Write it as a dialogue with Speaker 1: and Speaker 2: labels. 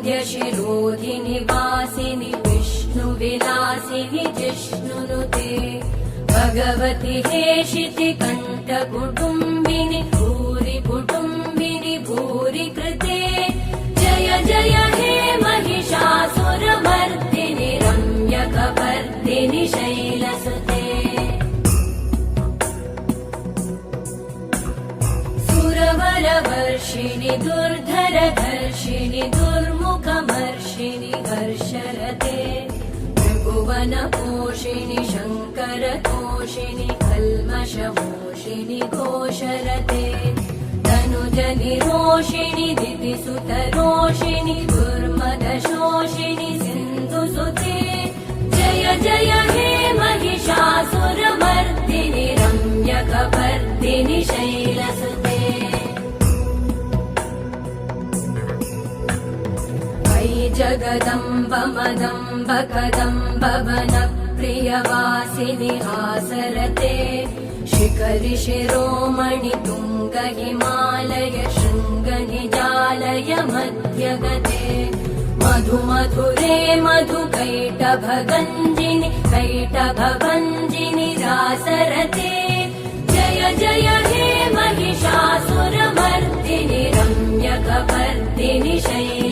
Speaker 1: वरविन्द्यशिरोधिनि वासिनि विष्णुविलासिनि जिष्णुनुते भगवति हेशिति कण्ठकुटुम्बिनि भूरि कुटुम्बिनि भूरि कृते जय जय हे महिषासुरमर्दिनि रम्यकपर्दिनि शैलसुते सुरवरवर्षिणि दुर्धरधर्षिणि दुर्मुखमर्षिणि हर्षरते त्रिभुवनपोषिणि शङ्करतोषिणि कल्मषमोषिणि घोषरते तनुजनिरोषिणि दितिसुतरोषिणि दुर्मदशोषिणि सिन्धुसुते जय जय हे महिषासुरमर्दिनि रम्यकपर्दिनि शैलसुते जगदम्ब मदम्ब कदम्ब वनप्रियवासिनि हासरते शिखरि शिरोमणि तुङ्ग हिमालय शृङ्गनिजालय मध्यगते मधुमधुरे मधुकैटभगञ्जिनि कैटभभञ्जिनि रासरते जय जय हे महिषासुरमर्दिनि रम्यकपर्दिनि शैलसुते